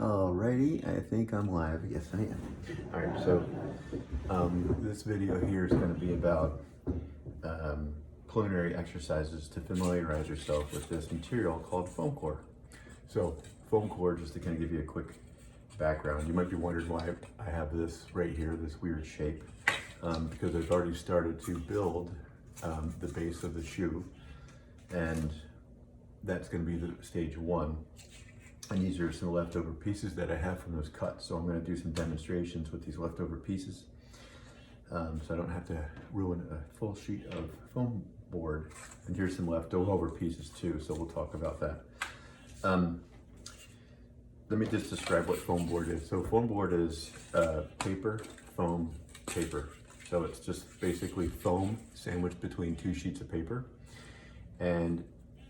Alrighty, I think I'm live. Yes, I am. Alright, so this video here is going to be about preliminary exercises to familiarize yourself with this material called foam core. So, foam core, just to kind of give you a quick background, you might be wondering why I have this right here, this weird shape, because I've already started to build the base of the shoe, and that's going to be the stage one. And these are some leftover pieces that I have from those cuts. So I'm going to do some demonstrations with these leftover pieces. So I don't have to ruin a full sheet of foam board. And here's some leftover pieces too, so we'll talk about that. Let me just describe what foam board is. So foam board is paper, foam, paper. So it's just basically foam sandwiched between two sheets of paper. And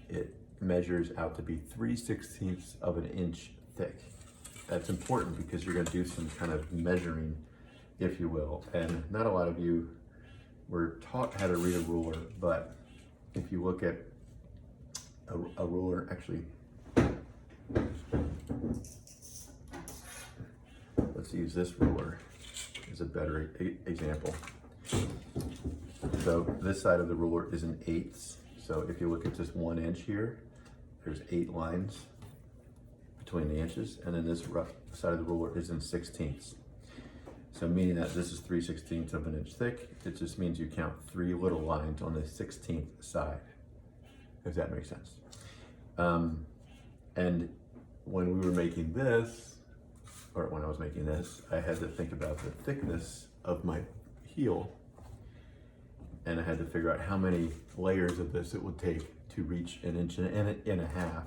it measures out to be 3/16 of an inch thick. That's important because you're going to do some kind of measuring, if you will. And not a lot of you were taught how to read a ruler, but if you look at a ruler, actually, let's use this ruler as a better example. So this side of the ruler is an eighths. So if you look at just 1 inch here, there's 8 lines between the inches, and then this rough side of the ruler is in 16ths. So meaning that this is 3/16 of an inch thick, it just means you count 3 little lines on the 16th side, if that makes sense. And when we were making this, or when I was making this, I had to think about the thickness of my heel, and I had to figure out how many layers of this it would take to reach an inch and a half.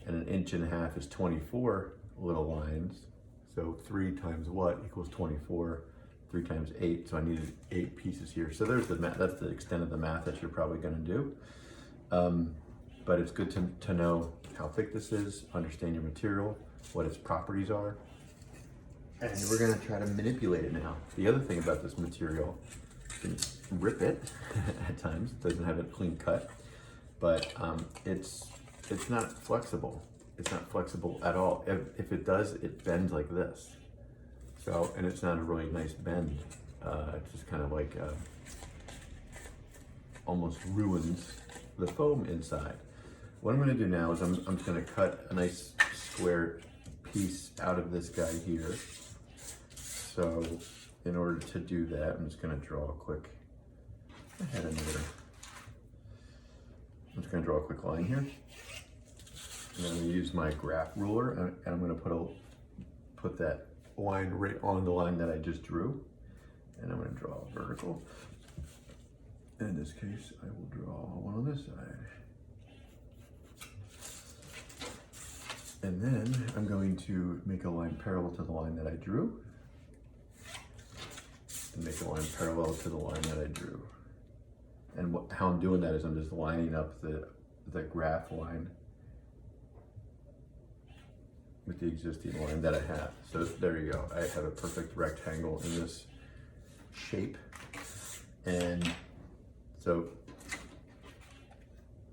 And an inch and a half is 24 little lines. So 3 times what equals 24? 3 times 8, so I needed 8 pieces here. So there's the math, that's the extent of the math that you're probably gonna do. But it's good to know how thick this is, understand your material, what its properties are. And we're gonna try to manipulate it now. The other thing about this material, you can rip it at times, it doesn't have a clean cut, but it's not flexible. It's not flexible at all. If it does, it bends like this. So, and it's not a really nice bend. It's just kind of like almost ruins the foam inside. What I'm gonna do now is I'm just gonna cut a nice square piece out of this guy here. So in order to do that, I'm just gonna draw a quick, I'm just gonna draw a quick line here. And I'm gonna use my graph ruler, and I'm gonna put that line right on the line that I just drew. And I'm gonna draw a vertical. In this case, I will draw one on this side. And then I'm going to make a line parallel to the line that I drew. And make a line parallel to the line that I drew. And how I'm doing that is I'm just lining up the graph line with the existing line that I have. So there you go. I have a perfect rectangle in this shape. And so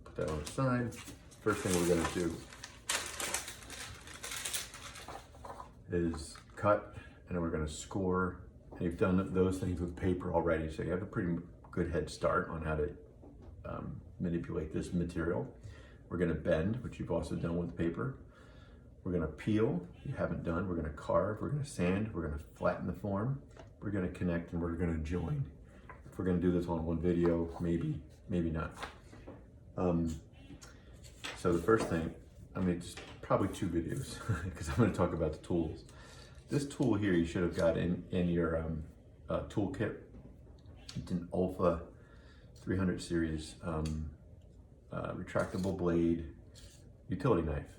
put that on the side. First thing we're gonna do is cut, and then we're gonna score. And you've done those things with paper already, so you have a pretty good head start on how to manipulate this material. We're gonna bend, which you've also done with paper. We're gonna peel, you haven't done. We're gonna carve, we're gonna sand, we're gonna flatten the form, we're gonna connect, and we're gonna join. If we're gonna do this on one video, maybe not. So the first thing, just probably 2 videos, because I'm gonna talk about the tools. This tool here you should have got in your toolkit. It's an Olfa 300 series retractable blade utility knife.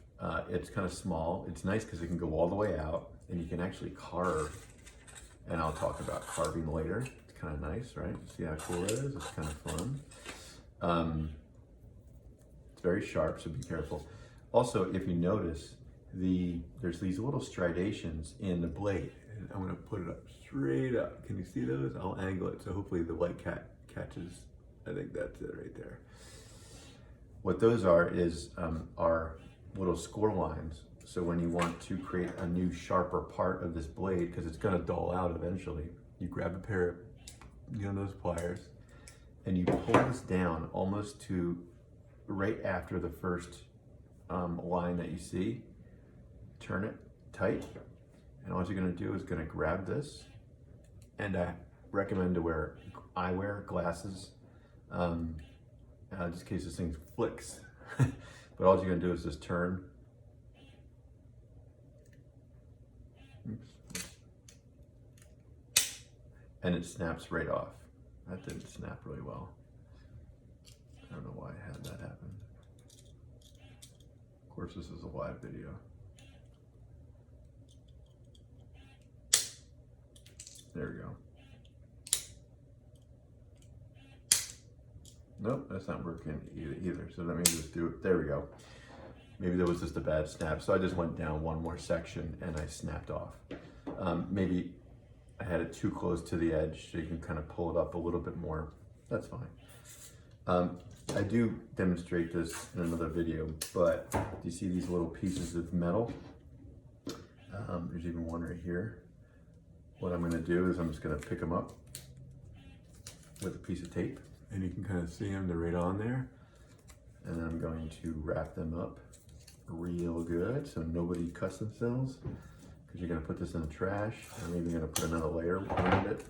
It's kind of small. It's nice because it can go all the way out, and you can actually carve. And I'll talk about carving later. It's kind of nice, right? See how cool it is? It's kind of fun. It's very sharp, so be careful. Also, if you notice, there's these little striations in the blade, and I'm going to put it up straight up. Can you see those? I'll angle it so hopefully the light catches. I think that's it right there. What those are little score lines. So when you want to create a new sharper part of this blade, because it's gonna dull out eventually, you grab a pair of, those pliers, and you pull this down almost to right after the first line that you see, turn it tight, and all you're gonna do is gonna grab this, and I recommend to wear eyewear, glasses, just in case this thing flicks. But all you're gonna do is just turn. Oops. And it snaps right off. That didn't snap really well. I don't know why I had that happen. Of course, this is a live video. There we go. Nope, that's not working either. So let me just do it. There we go. Maybe there was just a bad snap. So I just went down one more section and I snapped off. Maybe I had it too close to the edge, so you can kind of pull it up a little bit more. That's fine. I do demonstrate this in another video, but do you see these little pieces of metal? There's even one right here. What I'm gonna do is I'm just gonna pick them up with a piece of tape, and you can kind of see them, they're right on there. And then I'm going to wrap them up real good so nobody cuts themselves, because you're gonna put this in the trash. I'm even gonna put another layer around it.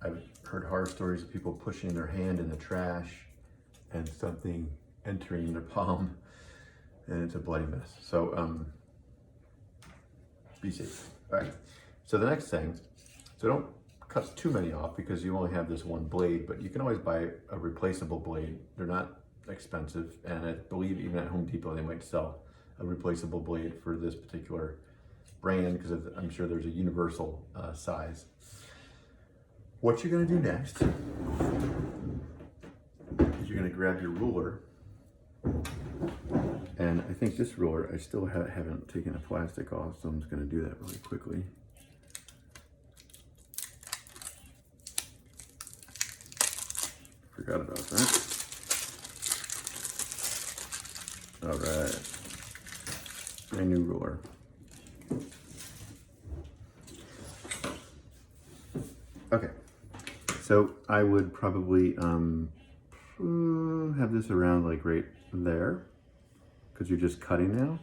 I've heard horror stories of people pushing their hand in the trash and something entering their palm, and it's a bloody mess. So be safe. All right, so the next thing, so don't cut too many off because you only have this one blade, but you can always buy a replaceable blade. They're not expensive, and I believe even at Home Depot they might sell a replaceable blade for this particular brand, because I'm sure there's a universal size. What you're gonna do next is you're gonna grab your ruler, and I think this ruler, I still haven't taken the plastic off, so I'm just gonna do that really quickly. Forgot about that. All right, brand new ruler. Okay, so I would probably have this around like right there, because you're just cutting now,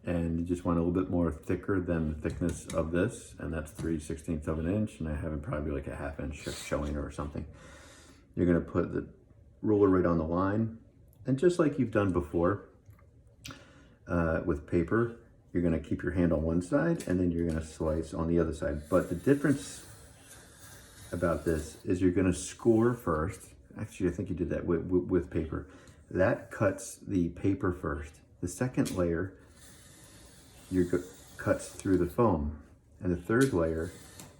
and you just want a little bit more thicker than the thickness of this, and that's 3/16 of an inch, and I have it probably like a 1/2 inch showing or something. You're gonna put the ruler right on the line, and just like you've done before with paper, you're gonna keep your hand on one side, and then you're gonna slice on the other side. But the difference about this is you're gonna score first. Actually, I think you did that with paper. That cuts the paper first. The second layer cuts through the foam, and the third layer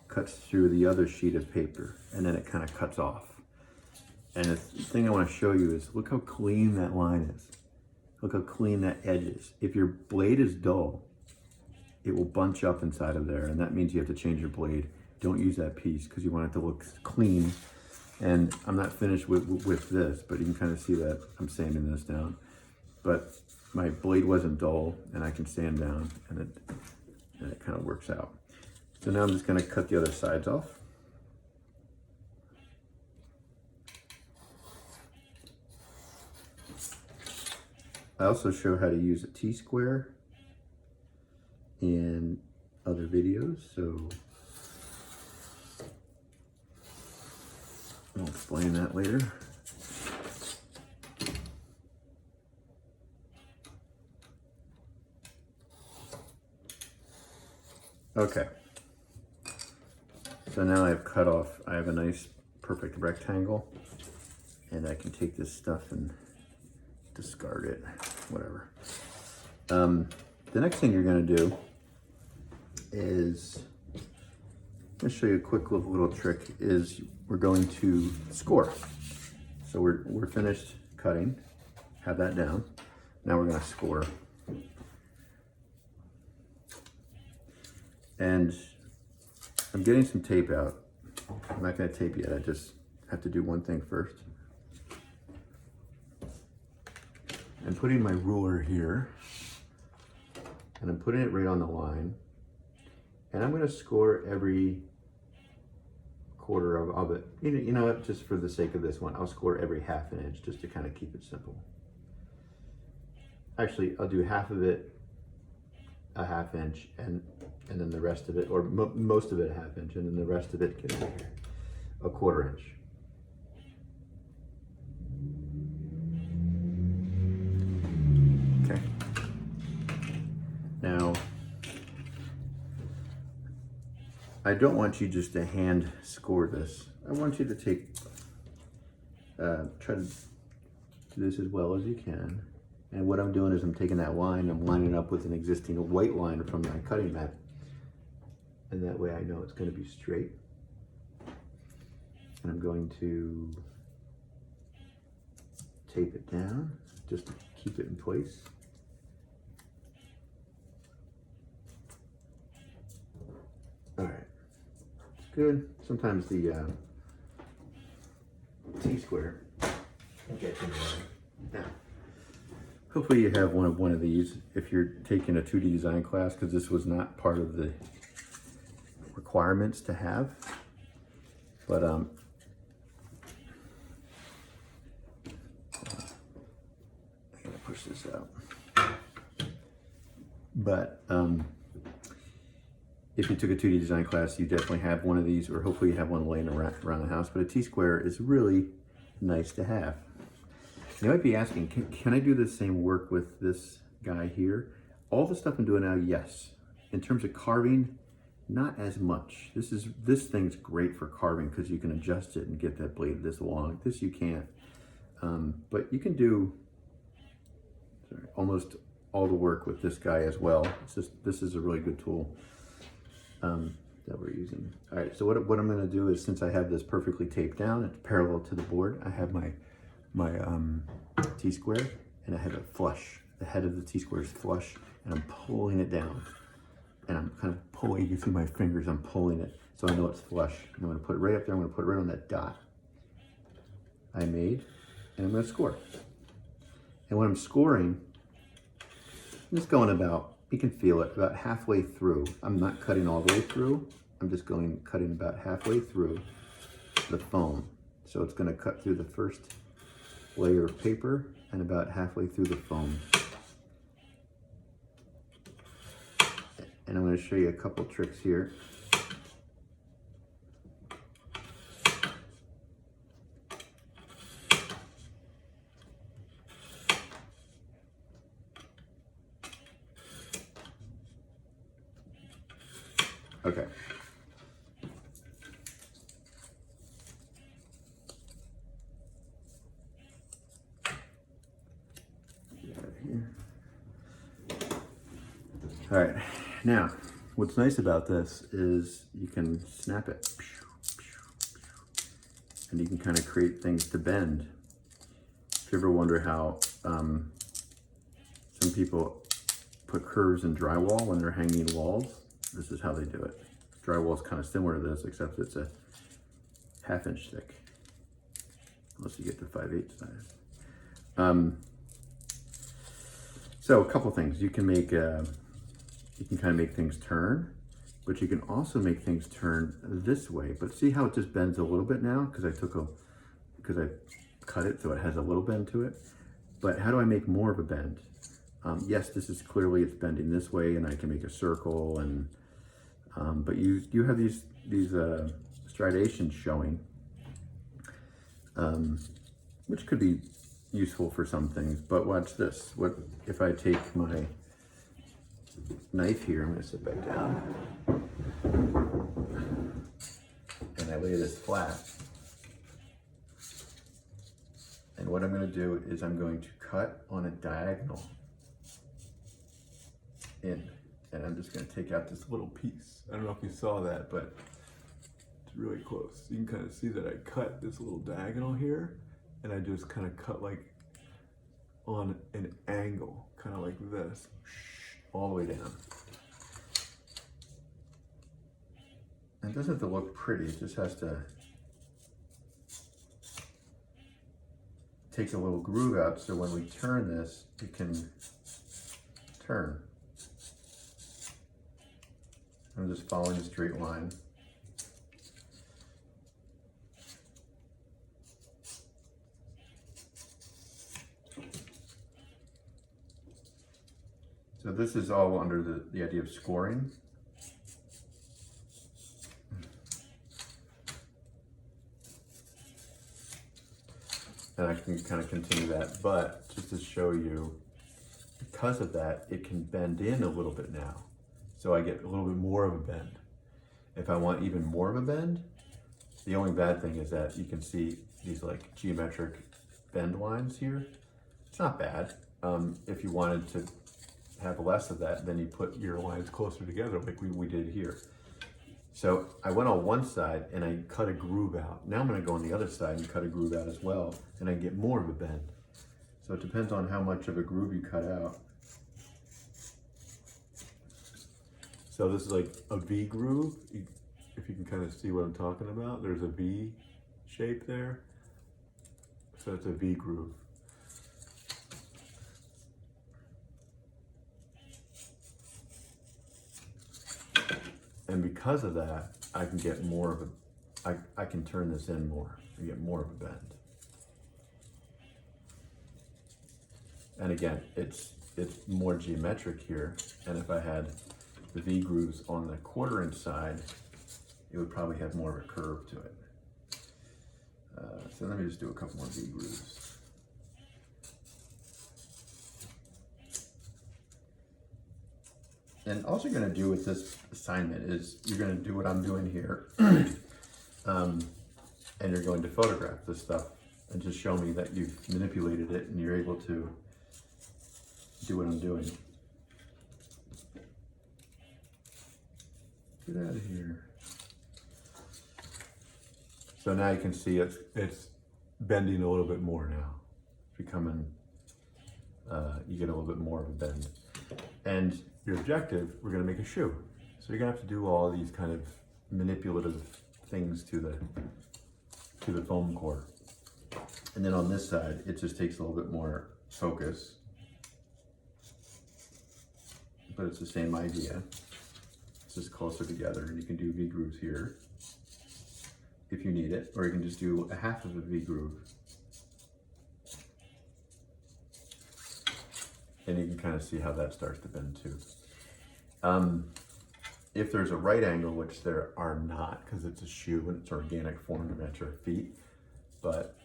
cuts through the other sheet of paper, and then it kind of cuts off. And the thing I want to show you is, look how clean that line is. Look how clean that edge is. If your blade is dull, it will bunch up inside of there, and that means you have to change your blade. Don't use that piece because you want it to look clean. And I'm not finished with this, but you can kind of see that I'm sanding this down. But my blade wasn't dull, and I can sand down, and it kind of works out. So now I'm just going to cut the other sides off. I also show how to use a T-square in other videos, so I'll explain that later. Okay, so now I've cut off, I have a nice perfect rectangle, and I can take this stuff and discard it, whatever. The next thing you're gonna do is, I'm gonna show you a quick little trick, is we're going to score. So we're finished cutting, have that down. Now we're gonna score. And I'm getting some tape out. I'm not gonna tape yet, I just have to do one thing first. I'm putting my ruler here, and I'm putting it right on the line. And I'm gonna score every quarter of it. You know what, just for the sake of this one, I'll score every half an inch just to kind of keep it simple. Actually, I'll do half of it a half inch, and then the rest of it, or most of it a half inch, and then the rest of it, get over here, a quarter inch. Okay. Now, I don't want you just to hand score this. I want you to take, try to do this as well as you can. And what I'm doing is I'm taking that line, I'm lining it up with an existing white line from my cutting mat. And that way I know it's going to be straight. And I'm going to tape it down just to keep it in place. All right, it's good. Sometimes the T-square gets in there. Now, hopefully you have one of these if you're taking a 2D design class, because this was not part of the requirements to have. But I'm gonna push this out. But if you took a 2D design class, you definitely have one of these, or hopefully you have one laying around the house. But a T-square is really nice to have. You might be asking, can I do the same work with this guy here? All the stuff I'm doing now, yes. In terms of carving, not as much. This thing's great for carving because you can adjust it and get that blade this long. This you can't. But you can do almost all the work with this guy as well. This is a really good tool that we're using. All right, so what I'm gonna do is, since I have this perfectly taped down, it's parallel to the board, I have my T-square, and I have it flush. The head of the T-square is flush, and I'm pulling it down. And I'm kind of pulling, you can see my fingers, I'm pulling it, so I know it's flush. And I'm gonna put it right up there, I'm gonna put it right on that dot I made, and I'm gonna score. And when I'm scoring, I'm just going about, you can feel it, about halfway through. I'm not cutting all the way through, I'm just cutting about halfway through the foam. So it's gonna cut through the first layer of paper and about halfway through the foam. And I'm going to show you a couple tricks here. Okay. All right, now what's nice about this is you can snap it and you can kind of create things to bend. If you ever wonder how some people put curves in drywall when they're hanging walls, this is how they do it. Drywall is kind of similar to this, except it's a 1/2 inch thick, unless you get the 5/8 size. So a couple things. You can make you can kind of make things turn, but you can also make things turn this way. But see how it just bends a little bit now? Because I cut it so it has a little bend to it. But how do I make more of a bend? Yes, this is clearly, it's bending this way, and I can make a circle, and but you have these striations showing, which could be useful for some things. But watch this. What if I take my knife here? I'm going to sit back down, and I lay this flat. And what I'm going to do is I'm going to cut on a diagonal in, and I'm just going to take out this little piece. I don't know if you saw that, but it's really close. You can kind of see that I cut this little diagonal here, and I just kind of cut like on an angle, kind of like this, all the way down. And it doesn't have to look pretty, it just has to take a little groove out so when we turn this, it can turn. just following a straight line. So this is all under the idea of scoring. And I can kind of continue that, but just to show you, because of that, it can bend in a little bit now. So I get a little bit more of a bend. If I want even more of a bend, the only bad thing is that you can see these like geometric bend lines here. It's not bad. If you wanted to have less of that, then you put your lines closer together like we did here. So I went on one side and I cut a groove out. Now I'm gonna go on the other side and cut a groove out as well, and I get more of a bend. So it depends on how much of a groove you cut out. So this is like a V groove. If you can kind of see what I'm talking about, there's a V shape there. So it's a V groove. And because of that, I can get more of a, I can turn this in more and get more of a bend. And again, it's more geometric here. And if I had the V grooves on the 1/4 inch side, it would probably have more of a curve to it. So let me just do a couple more V grooves. And all you're gonna do with this assignment is you're gonna do what I'm doing here. And you're going to photograph this stuff and just show me that you've manipulated it and you're able to do what I'm doing. Get out of here. So now you can see it's bending a little bit more now. It's becoming, you get a little bit more of a bend. And your objective, we're gonna make a shoe. So you're gonna have to do all these kind of manipulative things to the foam core. And then on this side, it just takes a little bit more focus. But it's the same idea. It's just closer together, and you can do V grooves here if you need it, or you can just do a half of a V groove. And you can kind of see how that starts to bend too. If there's a right angle, which there are not, because it's a shoe and it's organic form at your feet, but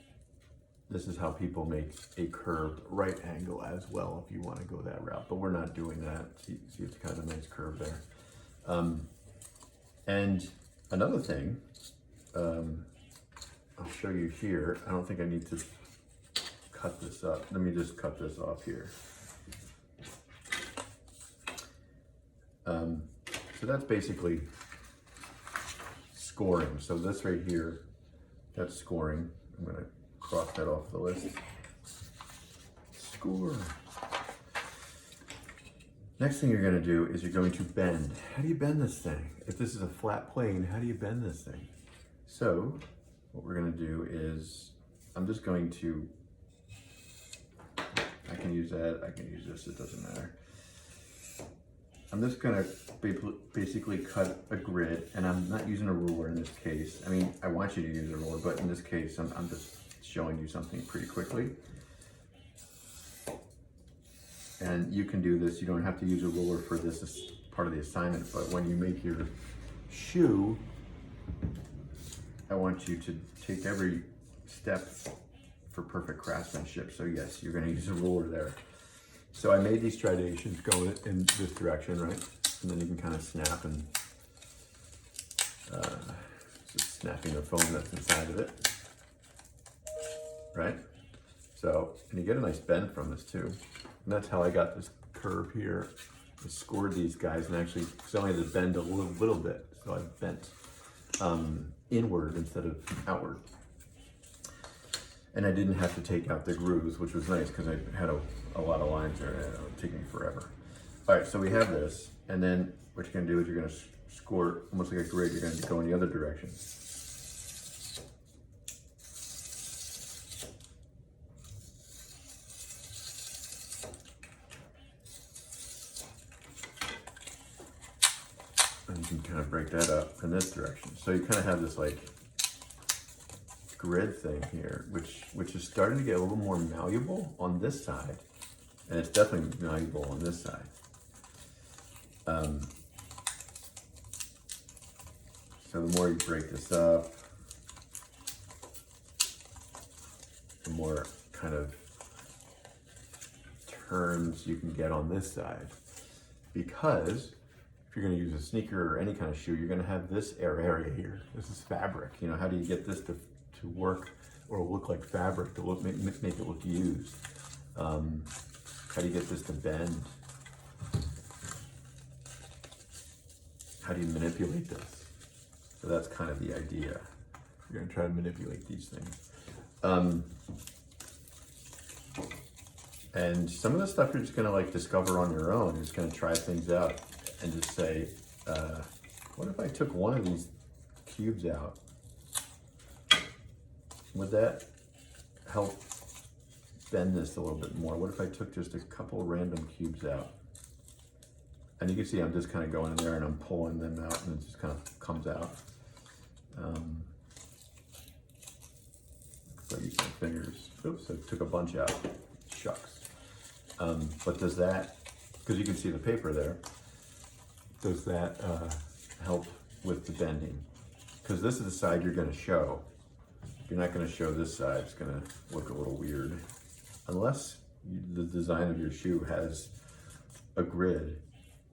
this is how people make a curved right angle as well if you want to go that route, but we're not doing that. See it's kind of a nice curve there. And another thing, I'll show you here. I don't think I need to cut this up. Let me just cut this off here. So that's basically scoring. So this right here, that's scoring. I'm gonna cross that off the list. Score. Next thing you're gonna do is you're going to bend. How do you bend this thing? If this is a flat plane, how do you bend this thing? So what we're gonna do is, I'm just going to, I can use that, I can use this, it doesn't matter. I'm just gonna basically cut a grid, and I'm not using a ruler in this case. I mean, I want you to use a ruler, but in this case, I'm just showing you something pretty quickly. And you can do this, you don't have to use a ruler for this as part of the assignment, but when you make your shoe, I want you to take every step for perfect craftsmanship. So yes, you're gonna use a ruler there. So I made these striations going in this direction, right? And then you can kind of snap and just snapping the foam that's inside of it, right? So, and you get a nice bend from this too. And that's how I got this curve here. I scored these guys and actually, so I had to bend a little bit. So I bent inward instead of outward. And I didn't have to take out the grooves, which was nice because I had a lot of lines there and it would take me forever. All right, so we have this, and then what you're gonna do is you're gonna score almost like a grid. You're gonna go in the other direction. And can kind of break that up in this direction. So you kind of have this like grid thing here, which is starting to get a little more malleable on this side, and it's definitely malleable on this side. So the more you break this up, the more kind of turns you can get on this side. Because if you're going to use a sneaker or any kind of shoe, you're going to have this area here. This is fabric. You know, how do you get this to work or look like fabric, to look make it look used? How do you get this to bend? How do you manipulate this? So that's kind of the idea. You're going to try to manipulate these things. And some of the stuff you're just going to like discover on your own. You're just going to try things out and just say, what if I took one of these cubes out? Would that help bend this a little bit more? What if I took just a couple random cubes out? And you can see I'm just kind of going in there and I'm pulling them out, and it just kind of comes out. So I use my fingers. Oops, I took a bunch out. Shucks. But does that, because you can see the paper there, does that help with the bending? Because this is the side you're going to show. You're not going to show this side. It's going to look a little weird. Unless the design of your shoe has a grid,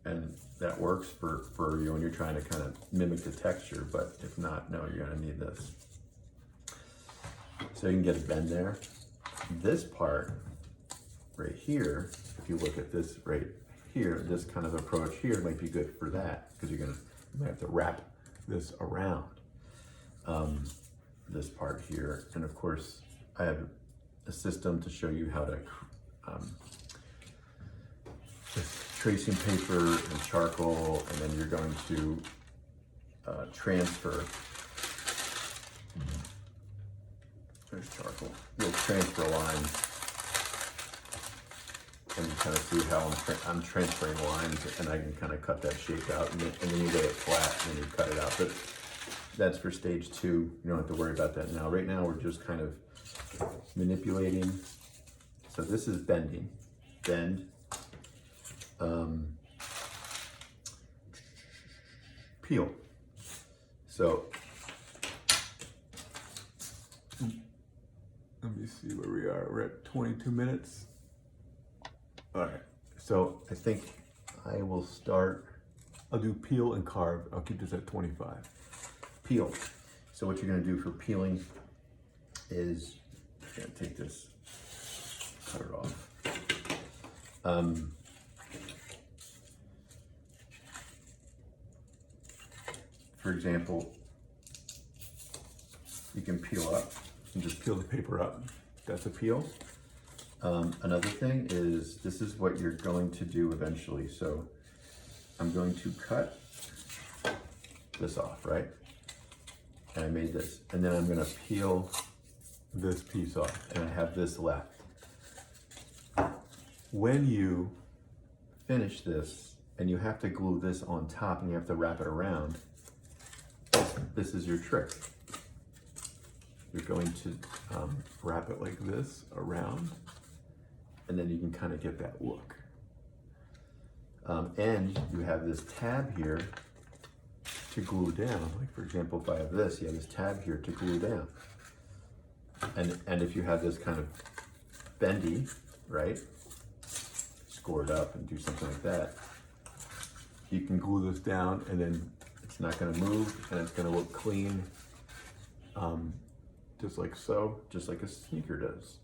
and that works for you when you're trying to kind of mimic the texture. But if not, no, you're going to need this. So you can get a bend there. This part right here, if you look at this right here, this kind of approach here might be good for that, because you might have to wrap this around this part here. And of course, I have a system to show you how to just tracing paper and charcoal, and then you're going to transfer. There's charcoal. You'll transfer lines, and you kind of see how I'm transferring lines, and I can kind of cut that shape out, and then you lay it flat, and then you cut it out. But that's for stage 2. You don't have to worry about that now. Right now, we're just kind of manipulating. So this is bending. Bend. Peel. So let me see where we are. We're at 22 minutes. All right. So I think I will start. I'll do peel and carve. I'll keep this at 25. Peel. So what you're going to do for peeling is you're going to take this, cut it off. For example, you can peel up and just peel the paper up. That's a peel. Another thing is, this is what you're going to do eventually. So I'm going to cut this off, right? And I made this. And then I'm going to peel this piece off, and I have this left. When you finish this and you have to glue this on top and you have to wrap it around, this is your trick. You're going to wrap it like this around, and then you can kind of get that look. And you have this tab here to glue down. Like for example, if I have this, you have this tab here to glue down. And if you have this kind of bendy, right, score it up and do something like that, you can glue this down, and then it's not going to move, and it's going to look clean, just like so, just like a sneaker does.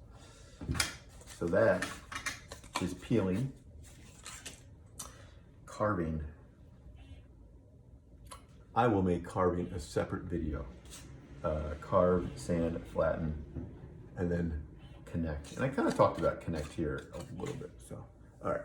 So that is peeling. Carving. I will make carving a separate video. Carve, sand, flatten, and then connect. And I kind of talked about connect here a little bit. So, all right.